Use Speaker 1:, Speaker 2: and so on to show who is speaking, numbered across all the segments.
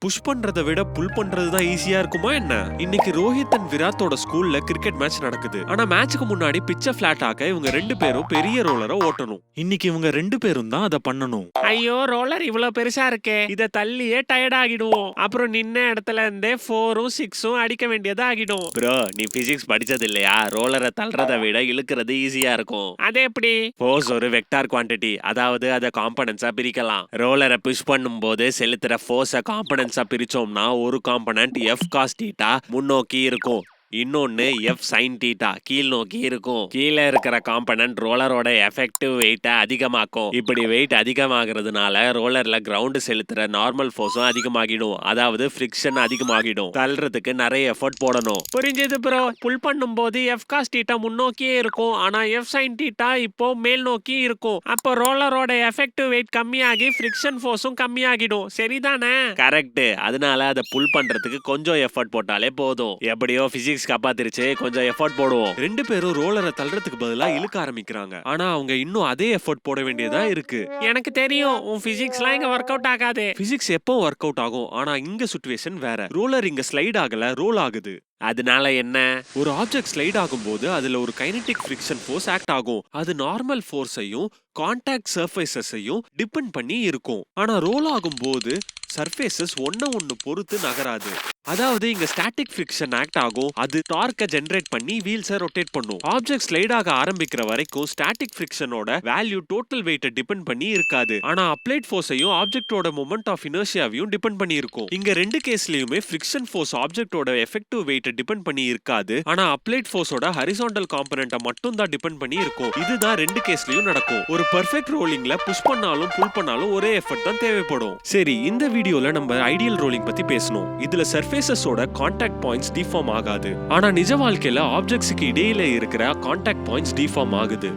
Speaker 1: Push பண்றதை விட புல் பண்றது தான் ஈஸியா இருக்குமா என்ன? இன்னைக்கு ரோஹித் அண்ட் விராத்தோட ஸ்கூல்ல கிரிக்கெட் மேட்ச் நடக்குது. ஆனா மேட்ச்க்கு முன்னாடி பிச்சை பிளாட் ஆக்க இவங்க ரெண்டு பேரும் பெரிய ரோலரை ஓட்டணும். இன்னைக்கு இவங்க ரெண்டு பேரும் தான் அதை பண்ணணும்.
Speaker 2: ஐயோ ரோலர் இவ்வளவு பெருசா இருக்கே, இத தள்ளியே டயர்ட் ஆகிடுவோம். அப்புறம் நின்ன இடத்துல இருந்தே 4ம் 6ம் அடிக்க வேண்டியது ஆகிடும்.
Speaker 3: ப்ரோ, நீ பிசிக்ஸ் படிச்சது இல்லையா? ரோலரை தள்ளுறதை விட இழுக்கிறது ஈஸியா இருக்கும்.
Speaker 2: அது எப்படி?
Speaker 3: ஃபோர்ஸ் ஒரு வெக்டார் குவான்டிட்டி, அதாவது அதை காம்பனன்ட்ஸா பிரிக்கலாம். ரோலரை புஷ் பண்ணும் போது செலுத்துற ஃபோர்ஸை காம்பனன்ட்ஸா பிரிச்சோம்னா ஒரு காம்பனன்ட் F cos θ முன்னோக்கி இருக்கும், இன்னொன்னு F sin θ கீழ் நோக்கி இருக்கும். கீழே இருக்கிற காம்பனன்ட் ரோலரோட எஃபெக்டிவ் வெயிட்டை அதிகமாக்கும். இப்படி வெயிட் அதிகமாகிறதுனால ரோலர்ல கிரவுண்ட் செலுத்துற நார்மல் ஃபோர்ஸும் அதிகமாகிடும், அதாவது ஃப்ரிக்ஷன் அதிகமாகிடும். தள்ளுறதுக்கு நிறைய எஃபர்ட் போடணும்.
Speaker 2: புரிஞ்சது ப்ரோ. புல் பண்ணும் போது F cos θ முன்னோக்கியே இருக்கும், ஆனா F sin θ இப்போ மேல் நோக்கி இருக்கும். அப்போ ரோலரோட எஃபெக்டிவ் வெயிட் கம்மியாகி ஃப்ரிக்ஷன் ஃபோர்ஸும் கம்மியாகிடும். சரிதானே?
Speaker 3: கரெக்ட். அதனால அதை புல் பண்றதுக்கு கொஞ்சம் எஃபர்ட் போட்டாலே போதும். எப்படியோ பிசிக்ஸ் காப்பாத்திருச்சு, கொஞ்சம் எஃபர்ட் போடுவோம்.
Speaker 1: ரெண்டு பேரும் ரோலரை தள்ளுறதுக்கு பதிலா இழுக்க ஆரம்பிக்கிறாங்க. ஆனா அவங்க இன்னும் அதே எஃபர்ட் போட வேண்டியதா இருக்கு.
Speaker 2: எனக்கு தெரியும், உன் பிசிக்ஸ்லாம் இங்க ஒர்க் அவுட் ஆகாது.
Speaker 1: பிசிக்ஸ் எப்போ ஒர்க் அவுட் ஆகும், ஆனா இங்க சிச்சுவேஷன் வேற. ரோலர் இங்க ஸ்லைட் ஆகல, ரோல் ஆகுது.
Speaker 3: அதனால என்ன?
Speaker 1: ஒரு ஆப்ஜெக்ட் ஸ்லைட் ஆகும்போது அதுல ஒரு கைனடிக் ஃப்ரிக்ஷன் ஃபோர்ஸ் ஆக்ட் ஆகும். அது நார்மல் ஃபோர்ஸையும் கான்டாக்ட் சர்ஃபேசஸையும் டிபெண்ட் பண்ணி இருக்கும். ஆனா ரோல் ஆகும்போது சர்ஃபேசஸ் ஒன்னு பொறுத்து நகராது. அதாவது இங்க ஸ்டாட்டிக் ஃப்ரிக்ஷன் ஆக்ட் ஆகும். அது டார்க்கை ஜெனரேட் பண்ணி வீல்ஸை ரொட்டேட் பண்ணும். ஆப்ஜெக்ட் ஸ்லைட் ஆக ஆரம்பிக்கிற வரைக்கும் ஸ்டாட்டிக் ஃப்ரிக்ஷனோட வேல்யூ டோட்டல் வெயிட்டை டிபெண்ட் பண்ணி இருக்காது. ஆனா அப்ளைட் ஃபோர்ஸையும் ஆப்ஜெக்டோட மொமெண்ட் ஆஃப் இனர்ஷியாவையும் டிபெண்ட் பண்ணி இருக்கும். இங்க ரெண்டு கேஸ்லயுமே ஃப்ரிக்ஷன் ஃபோர்ஸ் ஆப்ஜெக்டோட எஃபெக்டிவ் வெயிட்டை டிபெண்ட் பண்ணி இருக்காது. ஆனா அப்ளைட் ஃபோர்ஸோட ஹரிசாண்டல் காம்பனன்ட்டை மட்டும் தான் டிபெண்ட் பண்ணி இருக்கும். இதுதான் ரெண்டு கேஸ்லயும் நடக்கும். ஒரு பெர்ஃபெக்ட் ரோலிங்ல புஷ் பண்ணாலும் புல் பண்ணாலும் ஒரே எஃபர்ட் தான் தேவைப்படும். சரி, இந்த வீடியோல நம்ம ஐடியல் ரோலிங் பத்தி பேசணும். இதுல சர்ஃபேசஸோட கான்டாக்ட் பாயிண்ட்ஸ் டிஃபார்ம் ஆகாது. ஆனா நிஜ வாழ்க்கையில ஆப்ஜெக்ட்ஸ்க்கு இடையில இருக்கிற கான்டாக்ட் பாயிண்ட்ஸ் டிஃபார்ம் ஆகுது.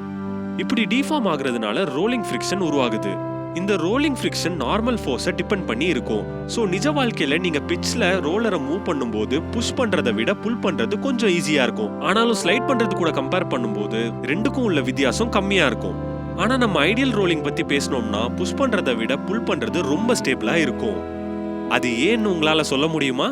Speaker 1: இப்படி டிஃபார்ம் ஆகுறதுனால ரோலிங் ஃப்ரிக்ஷன் உருவாகுது. இந்த ரோலிங் ஃப்ரிக்ஷன் நார்மல் ஃபோர்ஸை டிபெண்ட் பண்ணி இருக்கும். ஸோ நிஜ வாழ்க்கையில நீங்க பிட்ச்ல ரோலரை மூவ் பண்ணும்போது புஷ் பண்றதை விட புல் பண்றது கொஞ்சம் ஈஸியா இருக்கும். ஆனாலும் ஸ்லைட் பண்றது கூட கம்பேர் பண்ணும்போது ரெண்டுக்கும் உள்ள வித்தியாசம் கம்மியா இருக்கும். ஆனா நம்ம ஐடியல் ரோலிங் பத்தி பேசணும்னா புஷ் பண்றதை விட புல் பண்றது ரொம்ப ஸ்டேபிளா இருக்கும். அது ஏன்னு உங்களால சொல்ல முடியுமா?